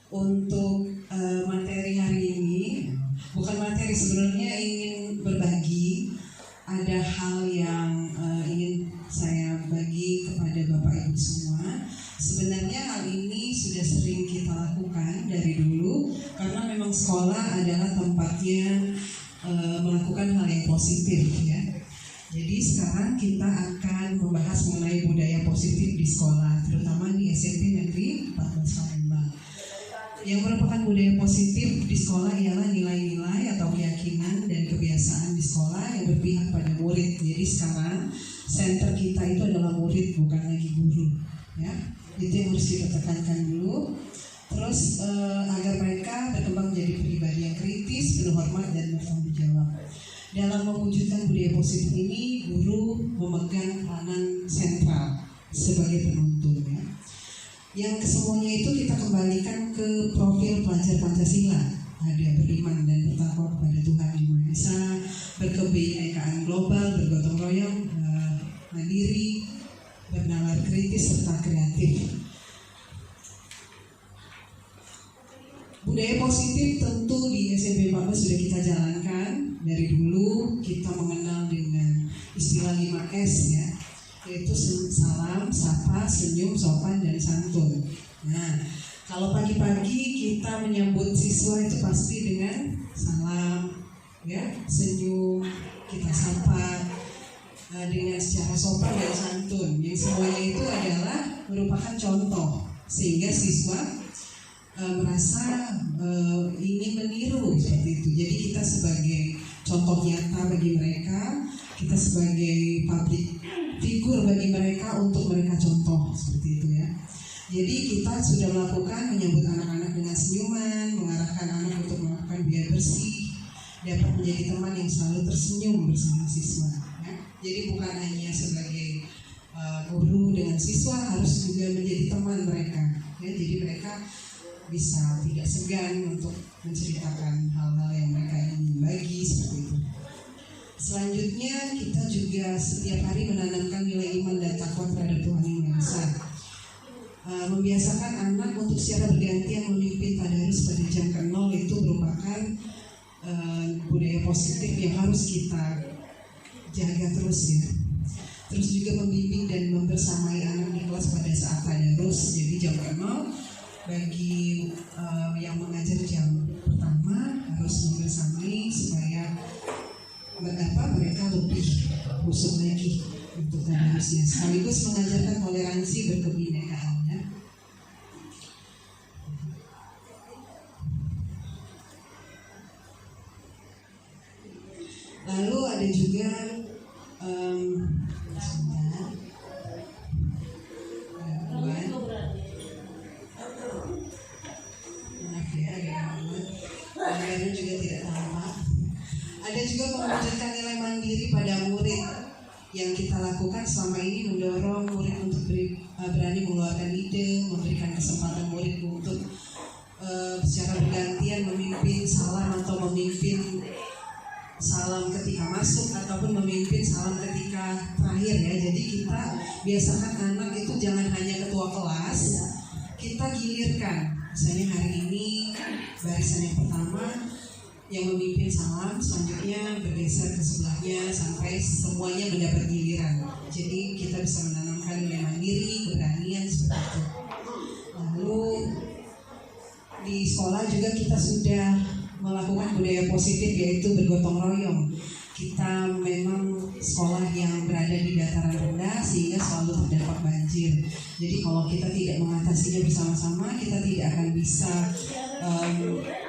Untuk materi hari ini, bukan materi, sebenarnya ingin berbagi. Ada hal yang ingin saya bagi kepada Bapak Ibu semua. Sebenarnya hal ini sudah sering kita lakukan dari dulu, karena memang sekolah adalah tempatnya melakukan hal yang positif, ya. Jadi sekarang kita akan membahas mengenai budaya positif di sekolah, terutama di SMP Negeri 14 Palembang. Yang merupakan budaya positif di sekolah ialah nilai-nilai atau keyakinan dan kebiasaan di sekolah yang berpihak pada murid. Jadi sekarang center kita itu adalah murid, bukan lagi guru, ya. Itu yang harus kita tekankan dulu. Terus agar mereka berkembang menjadi pribadi yang kritis, penuh hormat dan bertanggung jawab. Dalam mewujudkan budaya positif ini, guru memegang peranan sentral sebagai penuntun, ya. Yang kesemuanya itu kita kembalikan ke profil pelajar Pancasila. Ada beriman dan bertakwa kepada Tuhan Yang Maha Esa, berkebinekaan global, bergotong royong, mandiri, bernalar kritis serta kreatif. Budaya positif tentu di SMP 14 sudah kita jalankan. Dari dulu kita mengenal dengan istilah 5S, ya, yaitu salam, sapa, senyum, sopan, dan santun. Nah, kalau pagi-pagi kita menyambut siswa itu pasti dengan salam, ya, senyum, kita sapa dengan secara sopan dan santun. Yang semuanya itu adalah merupakan contoh sehingga siswa merasa ingin meniru seperti itu. Jadi kita sebagai contoh nyata bagi mereka, kita sebagai public figur bagi mereka untuk mereka contoh seperti itu, ya. Jadi kita sudah melakukan menyambut anak-anak dengan senyuman, mengarahkan anak untuk melakukan biar bersih, dapat menjadi teman yang selalu tersenyum bersama siswa, ya. Jadi bukan hanya sebagai guru dengan siswa, harus juga menjadi teman mereka, ya. Jadi mereka bisa tidak segan untuk menceritakan hal-hal yang mereka ingin bagi seperti itu. Selanjutnya kita juga setiap hari menanamkan nilai iman dan takwa terhadap Tuhan Yang Maha Esa. Membiasakan anak untuk secara bergantian memimpin tadarus pada jam ke-0 itu merupakan budaya positif yang harus kita jaga terus, ya. Terus juga membimbing dan membersamai anak di kelas pada saat tadarus. Jadi jam ke-0 bagi yang mengajar jam pertama harus membersamai supaya mereka lebih khusyuk lagi untuk tadarusnya, sekaligus mengajarkan toleransi berkebinekaan, ya. Lalu ada juga juga tidak tampak. Ada juga mewujudkan nilai mandiri pada murid. Yang kita lakukan selama ini mendorong murid untuk berani mengeluarkan ide, memberikan kesempatan murid untuk secara bergantian memimpin salam atau memimpin salam ketika masuk ataupun memimpin salam ketika terakhir, ya. Jadi kita biasakan anak itu jangan hanya ketua kelas, kita gilirkan. Misalnya hari ini barisan yang pertama yang memimpin salam, selanjutnya bergeser ke sebelahnya sampai semuanya mendapat giliran. Jadi kita bisa menanamkan nilai mandiri, keberanian seperti itu. Lalu di sekolah juga kita sudah melakukan budaya positif, yaitu bergotong royong. kita memang sekolah yang berada di dataran rendah sehingga selalu terdampak banjir. Jadi kalau kita tidak mengatasinya bersama-sama, kita tidak akan bisa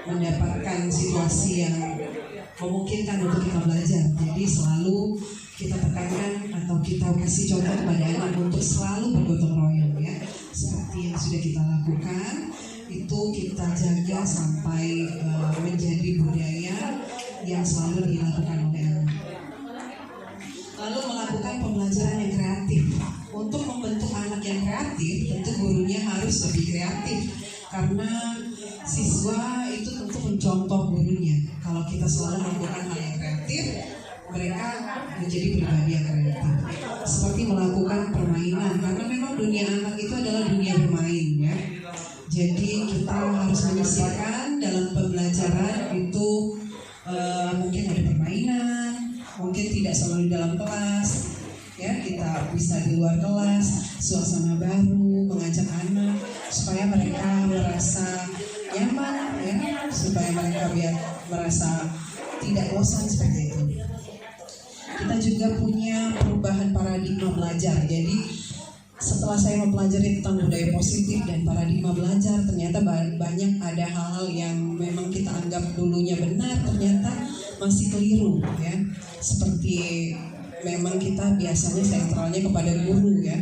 mendapatkan situasi yang memungkinkan untuk kita belajar. Jadi selalu kita tekankan atau kita kasih contoh kepada anak untuk selalu bergotong royong ya. Seperti yang sudah kita lakukan, itu kita jaga sampai menjadi budaya yang selalu dilakukan oleh anak. Lalu melakukan pembelajaran yang kreatif. Untuk membentuk anak yang kreatif, tentu gurunya harus lebih kreatif karena siswa itu tentu mencontoh gurunya. Kalau kita selalu melakukan hal yang kreatif, mereka menjadi pribadi yang kreatif. Seperti melakukan permainan, karena memang dunia anak itu adalah dunia bermain ya. Jadi kita harus menyisihkan dalam pembelajaran itu mungkin ada permainan, mungkin tidak selalu di dalam kelas ya, kita bisa di luar kelas, suasana baru, mengajak anak supaya mereka merasa nyaman ya, supaya mereka merasa tidak bosan seperti itu. Kita juga punya perubahan paradigma belajar. Jadi setelah saya mempelajari tentang budaya positif dan paradigma belajar, ternyata banyak ada hal-hal yang memang kita anggap dulunya benar, ternyata masih keliru ya. Seperti memang kita biasanya sentralnya kepada guru ya.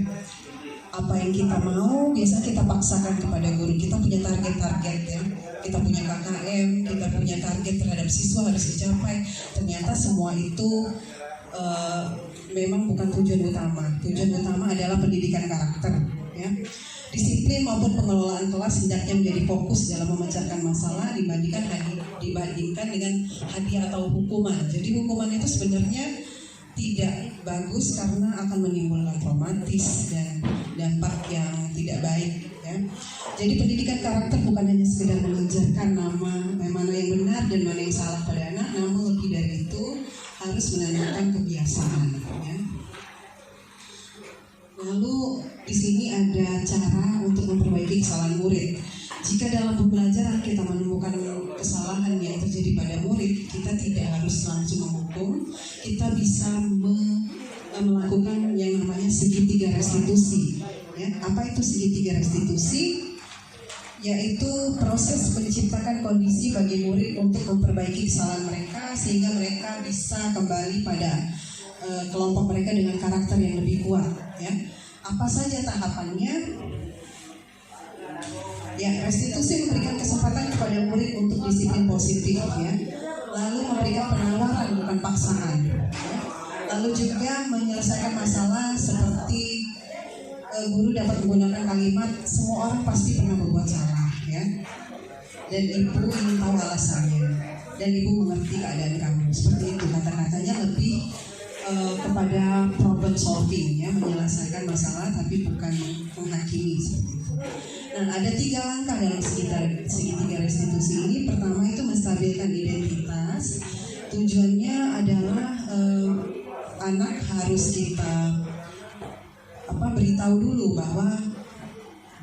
Apa yang kita mau biasa kita paksakan kepada guru. Kita punya target-target ya. Kita punya KKM, kita punya target terhadap siswa harus dicapai. Ternyata semua itu memang bukan tujuan utama. Tujuan utama adalah pendidikan karakter ya. Disiplin maupun pengelolaan kelas hendaknya menjadi fokus dalam memecahkan masalah dibandingkan dengan hadiah atau hukuman. Jadi hukuman itu sebenarnya tidak bagus karena akan menimbulkan traumatis dan dampak yang tidak baik ya. Jadi pendidikan karakter bukan hanya sekedar mengajarkan mana yang benar dan mana yang salah pada anak, namun lebih dari itu harus menanamkan kebiasaan ya. Lalu di sini ada cara untuk memperbaiki kesalahan murid. Jika dalam pembelajaran kita menemukan kesalahan yang terjadi pada murid, kita tidak harus langsung menghukum. Kita bisa melakukan yang namanya segitiga restitusi. Ya, apa itu segitiga restitusi? Yaitu proses menciptakan kondisi bagi murid untuk memperbaiki kesalahan mereka sehingga mereka bisa kembali pada kelompok mereka dengan karakter yang lebih kuat ya. Apa saja tahapannya? Ya, restitusi memberikan kesempatan kepada murid untuk disiplin positif ya. Lalu memberikan penawaran bukan paksaan ya. Lalu juga menyelesaikan masalah seperti guru dapat menggunakan kalimat semua orang pasti pernah berbuat salah ya. Dan ibu ingin tahu alasannya dan ibu mengerti keadaan kamu. Seperti itu kata-katanya lebih kepada problem solving ya, menyelesaikan masalah tapi bukan menghakimi seperti itu. Nah, ada 3 langkah dalam segitiga restitusi ini. Pertama itu menstabilkan identitas. Tujuannya adalah anak harus kita beritahu dulu bahwa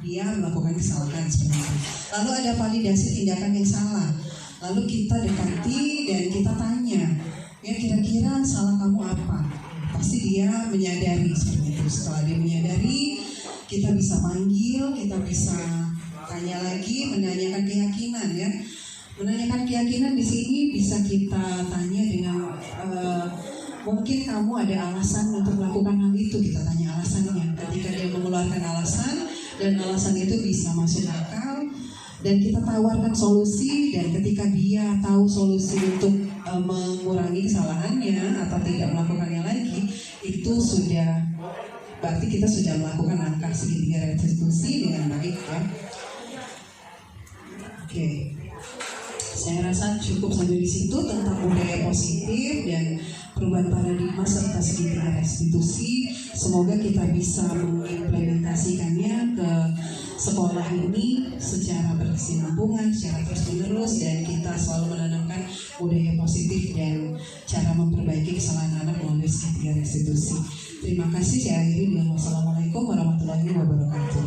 dia melakukan kesalahan seperti itu. Lalu ada validasi tindakan yang salah. Lalu kita dekati dan kita tanya, ya kira-kira salah kamu apa? Pasti dia menyadari seperti itu. Setelah dia menyadari, kita bisa panggil, kita bisa tanya lagi, menanyakan keyakinan ya. Menanyakan keyakinan di sini bisa kita tanya dengan mungkin kamu ada alasan untuk melakukan hal itu, kita tanya alasannya. Ketika dia mengeluarkan alasan dan alasan itu bisa masuk akal dan kita tawarkan solusi, dan ketika dia tahu solusi untuk mengurangi kesalahannya atau tidak melakukannya lagi, itu sudah berarti kita sudah melakukan langkah segitiga restitusi dengan baik ya. Oke. Saya rasa cukup sampai di situ tentang budaya positif dan perubahan paradigma serta segitiga restitusi. Semoga kita bisa mengimplementasikannya ke sekolah ini secara berkesinambungan, secara terus-menerus, dan kita selalu menanamkan budaya positif dan cara memperbaiki kesalahan anak melalui segitiga restitusi. Terima kasih. Saya akhiri dengan wassalamualaikum warahmatullahi wabarakatuh.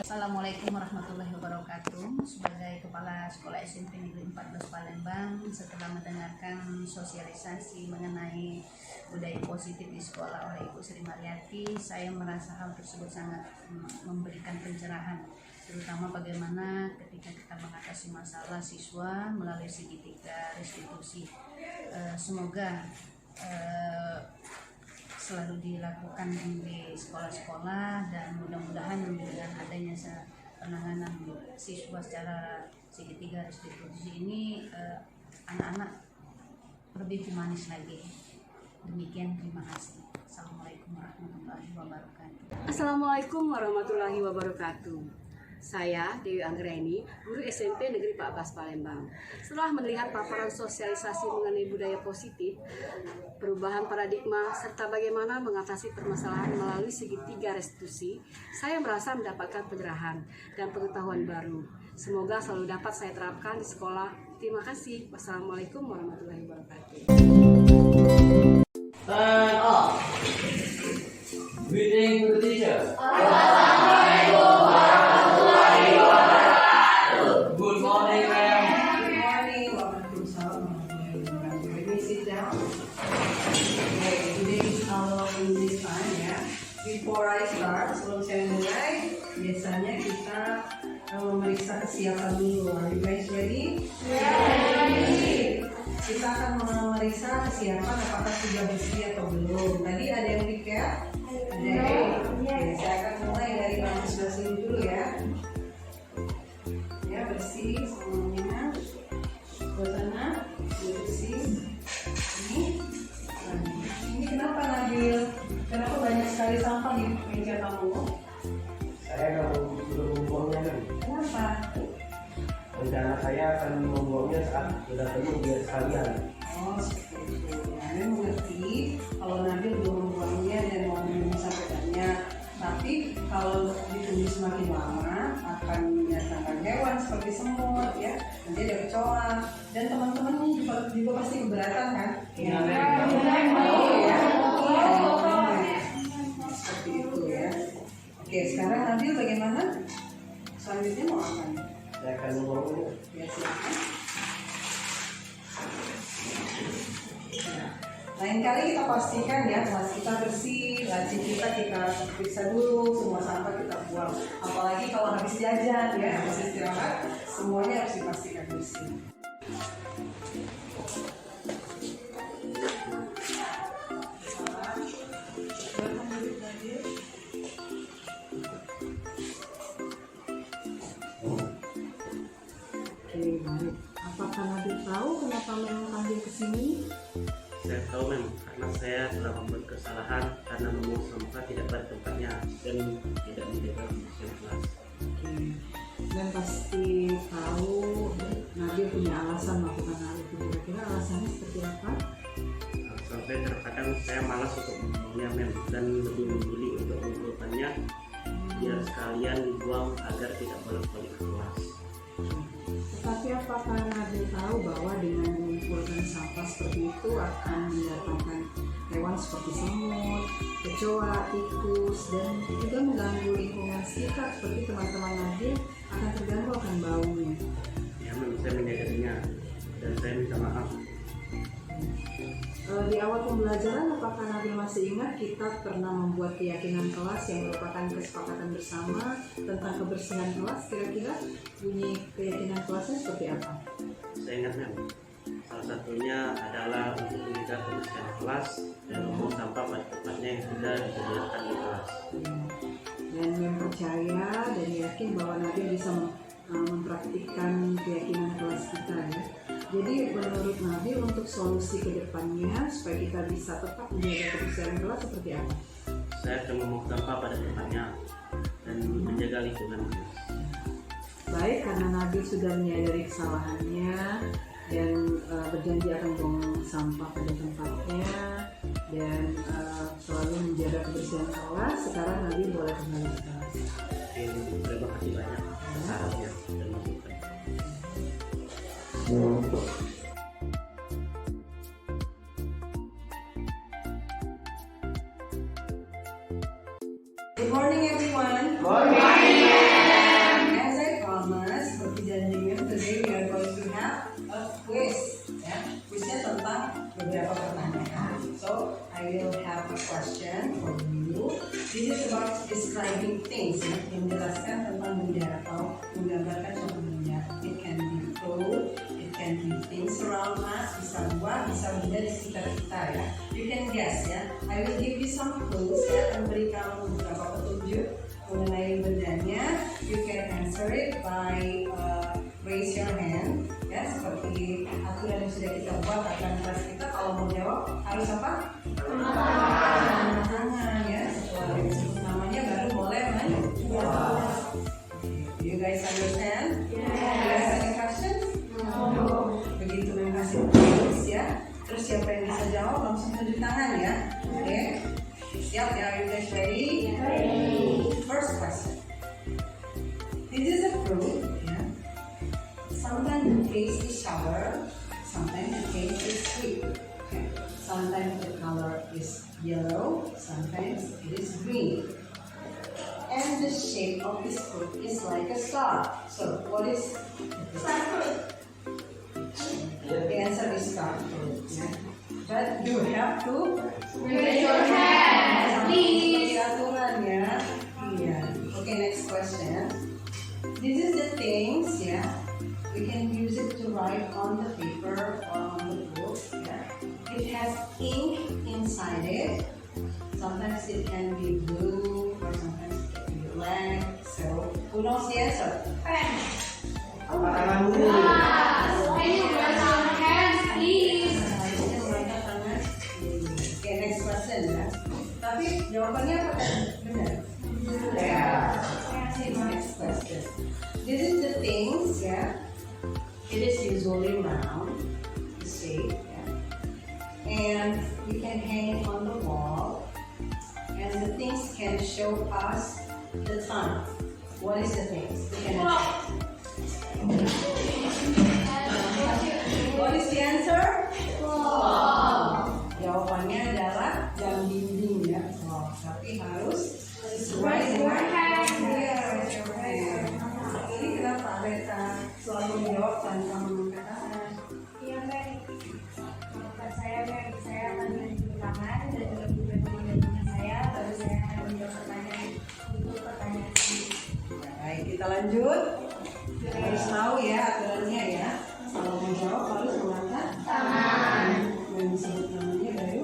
Assalamualaikum warahmatullahi wabarakatuh. Sebagai Kepala Sekolah SMP Negeri 14 Palembang, setelah mendengarkan sosialisasi mengenai budaya positif di sekolah oleh Ibu Sri Mariati, saya merasa hal tersebut sangat memberikan pencerahan, terutama bagaimana ketika kita mengatasi masalah siswa melalui segitiga restitusi. Semoga selalu dilakukan di sekolah-sekolah, dan mudah-mudahan dengan adanya penanganan siswa secara segitiga restitusi ini anak-anak lebih humanis lagi. Demikian, terima kasih. Assalamualaikum warahmatullahi wabarakatuh. Assalamualaikum warahmatullahi wabarakatuh. Saya Dewi Anggreni, guru SMP Negeri 14 Palembang. Setelah melihat paparan sosialisasi mengenai budaya positif, perubahan paradigma, serta bagaimana mengatasi permasalahan melalui segitiga restitusi, saya merasa mendapatkan pencerahan dan pengetahuan baru. Semoga selalu dapat saya terapkan di sekolah. Terima kasih. Wassalamualaikum warahmatullahi wabarakatuh. Turn off. Greeting to the teacher. Good morning, ma'am. Good morning. Waalaikumsalam. Let me sit down. Okay, today is our English time ya. Before I start, sebelum saya mulai, biasanya kita memeriksa kesiapan dulu. Are you guys ready? Ready. Kita akan memeriksa kesiapan apakah sudah bersih atau belum. Tadi ada yang recap? Ada. Oke, saya akan mulai dari bangku sebelah sini dulu ya. Ya, bersih semuanya. Suasana bersih. Ini kenapa Nabil? Kenapa banyak sekali sampah di meja kamu? Saya kalau belum membuangnya kan. Kenapa? Rencana saya akan membuangnya saat sudah penuh biar sekalian. Oh, seperti itu. Nabil mengerti kalau Nabil belum membuangnya dan mau menunggu sampai banyak. Tapi kalau ditunggu semakin lama akan mendatangkan hewan seperti semut ya, nanti ada kecoa, dan teman-teman juga pasti keberatan kan? Iya, Oh ya. Seperti itu ya. Oke, sekarang Nabil bagaimana? Selanjutnya mau apa? Saya akan membuangnya. Ya, silakan. Lain kali kita pastikan ya kelas kita bersih, laci kita periksa dulu, semua sampah kita buang. Apalagi kalau habis jajan ya, habis istirahat, semuanya harus dipastikan bersih. Oke, baik. Apakah Nabil tahu kenapa memang Nabil kesini? Saya tahu memang karena saya telah membuat kesalahan karena membuang sampah tidak pada tempatnya dan tidak menjaga kebersihan kelas. Oke. Dan pasti tahu Nabil punya alasan melakukan hal itu. Kira-kira alasannya seperti apa? Sampai terkadang saya malas untuk membuangnya dan lebih memilih untuk mengumpulkannya biar sekalian dibuang agar tidak bolak-balik ke kelas. Tetapi apakah Nabil tahu bahwa dengan mengumpulkan sampah seperti itu akan mendatangkan hewan seperti semut, kecoa, tikus, dan juga mengganggu lingkungan sekitar seperti teman-teman Nabil akan terganggu akan baunya. Ya memang saya menyadarinya dan saya minta maaf. Di awal pembelajaran, apakah Nabil masih ingat kita pernah membuat keyakinan kelas yang merupakan kesepakatan bersama tentang kebersihan kelas? Kira-kira bunyi keyakinan kelasnya seperti apa? Saya ingat memang salah satunya adalah untuk menjaga kebersihan kelas dan membuang sampah pada tempatnya yang sudah disediakan di kelas. Dan yang percaya dan yakin bahwa Nabil bisa mempraktikkan keyakinan kelas kita ya. Jadi menurut Nabil untuk solusi ke depannya supaya kita bisa tetap menjaga kebersihan kelas seperti apa? Saya akan membuang sampah pada tempatnya dan menjaga lingkungan kelas. Baik, karena Nabil sudah menyadari kesalahannya dan berjanji akan buang sampah pada tempatnya dan selalu menjaga kebersihan kelas, sekarang Nabil boleh kembali ke kelas. Terima kasih banyak sarannya dan masukan. Good morning everyone. Morning. beberapa pertanyaan. So I will have a question for you. This is about describing things, ya, menjelaskan tentang benda atau menggambarkan suatu benda. It can be food, it can be things around us, bisa buah, bisa benda di sekitar kita ya. You can guess ya. I will give you some clues. Saya akan beri kamu beberapa petunjuk mengenai bendanya. You can answer it by raise your hand. Ya, seperti aturan yang sudah kita buat akan kelas kita. Kalau mau jawab harus apa? Angkat tangan ya. Setelah disebut namanya baru boleh menjawab. You guys understand? Yeah. You guys have any questions? No. Begitu kasih clues ya. Terus siapa yang bisa jawab langsung tunjuk tangan ya. Oke. Siap ya? Are you guys ready? Ready. First question. This is a fruit. Yeah. Sometimes the taste is sour. Sometimes the taste is sweet. Okay. Sometimes the color is yellow. Sometimes it is green. And the shape of this fruit is like a star. So what is star fruit? The answer is star fruit. Yeah. But you have to raise your hand, please. Aturan ya. Iya. Okay, next question. This is the things, yeah. We can use it to write on the paper or on the book. Yeah. It has ink inside it. Sometimes it can be blue or sometimes it can be black. So who knows the answer? Pen. Oh, Tangan dulu. Can you raise your hands, please? Okay, next question ya. Tapi jawabannya apa kan? Benar. Yeah. Next question. This is the things, yeah. It is usually round, the shape, yeah. And we can hang it on the wall. And the things can show us the time. What is the things? We can What is the answer? Jawabannya adalah jam dinding ya. Oh, tapi harus sesuai dengan raise your hand. Ini kenapa Aleta selalu menjawab tanpa mengangkat tangan? Iya, Mbak. Bukan saya, Mbak. Saya akan menunjuk tangan dan juga teman-teman saya, baru saya akan menjawab pertanyaan. Itu pertanyaan ini. Baik, kita lanjut. Harus tahu ya aturannya ya. Kalau menjawab harus mengangkat tangan. Dan disebut namanya baru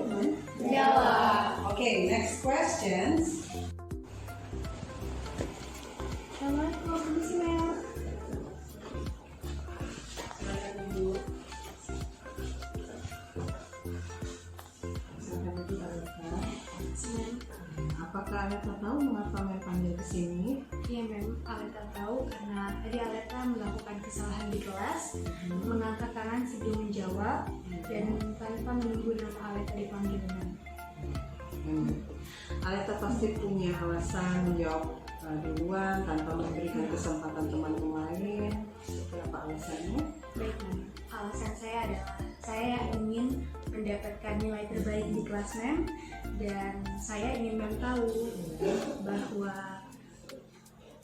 menjawab. Oke, next questions. Assalamualaikum, bismillah. Silakan Ibu. Silakan Ibu Aleta. Apakah Aleta tahu mengapa Mel panggil ke sini? Iya, Mem. Aleta tahu karena tadi Aleta melakukan kesalahan di kelas, mengangkat tangan sebelum menjawab, dan tanpa menunggu nama Aleta dipanggil, Mem. Aleta pasti punya alasan menjawab duluan tanpa memberikan kesempatan teman-teman lain. Berapa alasannya? Baik, Mem. Alasan saya adalah saya ingin mendapatkan nilai terbaik di kelas, Mem, dan saya ingin Mem tahu bahwa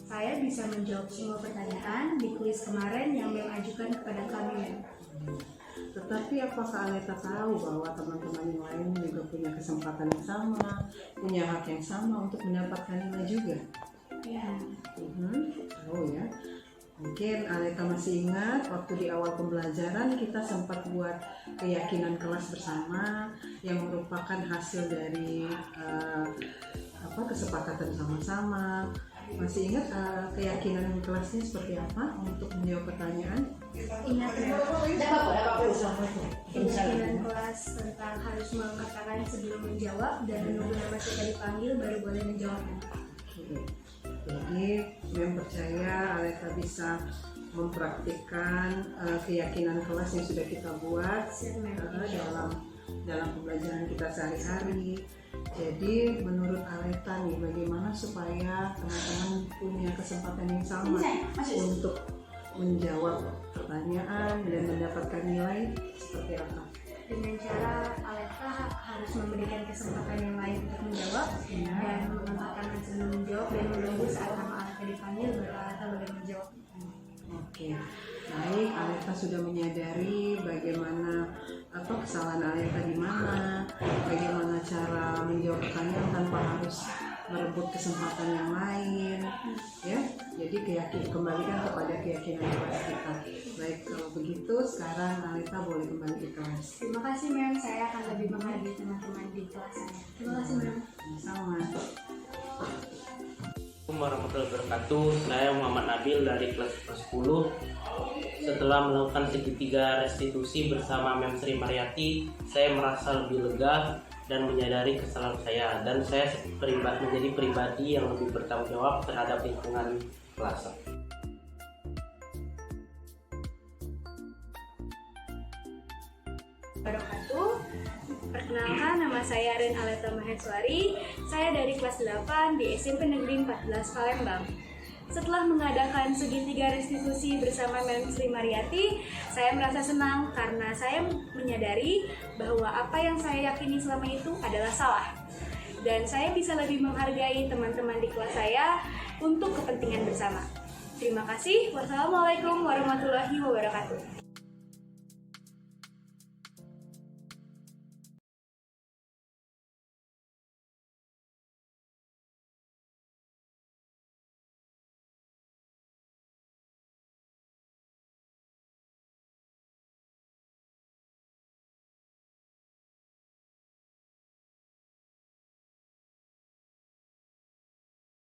saya bisa menjawab semua pertanyaan di kuis kemarin yang Mem ajukan kepada kami, Mem. Tetapi apakah Aleta tahu bahwa teman-teman yang lain juga punya kesempatan yang sama, punya hak yang sama untuk mendapatkan nilai juga? Ya. Tahu ya. Mungkin Aleta masih ingat waktu di awal pembelajaran kita sempat buat keyakinan kelas bersama yang merupakan hasil dari kesepakatan sama-sama. Masih ingat keyakinan kelasnya seperti apa untuk menjawab pertanyaan? Ingat ya, keyakinan kelas tentang harus mengangkat tangan sebelum menjawab dan menunggu nama kita dipanggil baru boleh menjawab. Jadi Mem percaya Aleta bisa mempraktikkan keyakinan kelas yang sudah kita buat dalam pembelajaran kita sehari-hari. Jadi menurut Aleta nih, bagaimana supaya teman-teman punya kesempatan yang sama untuk menjawab pertanyaan dan mendapatkan nilai seperti apa? Dengan cara Aleta harus memberikan kesempatan yang lain untuk menjawab dan mengangkat tangan sebelum menjawab dan menunggu saat nama Aleta dipanggil baru Aleta boleh menjawab. Oke, baik. Aleta sudah menyadari bagaimana kesalahan Aleta di mana, bagaimana cara menjawabkannya tanpa harus merebut kesempatan yang lain, ya. Jadi kembalikan kepada keyakinan kelas kita. Baik, kalau begitu sekarang Aleta boleh kembali ke kelas. Terima kasih Mem, saya akan lebih menghargai teman-teman di kelas saya. Terima kasih Mem. Sama. Assalamualaikum warahmatullahi wabarakatuh. Saya Muhammad Nabil dari kelas 10. Setelah melakukan segitiga restitusi bersama Mem Sri Mariati, saya merasa lebih lega dan menyadari kesalahan saya, dan saya menjadi pribadi yang lebih bertanggung jawab terhadap lingkungan kelas. Wabarakatuh. Perkenalkan, nama saya Ren Aleta Maheswari. Saya dari kelas 8 di SMP Negeri 14 Palembang. Setelah mengadakan segitiga restitusi bersama Mem Sri Mariati, saya merasa senang karena saya menyadari bahwa apa yang saya yakini selama itu adalah salah. Dan saya bisa lebih menghargai teman-teman di kelas saya untuk kepentingan bersama. Terima kasih. Wassalamualaikum warahmatullahi wabarakatuh.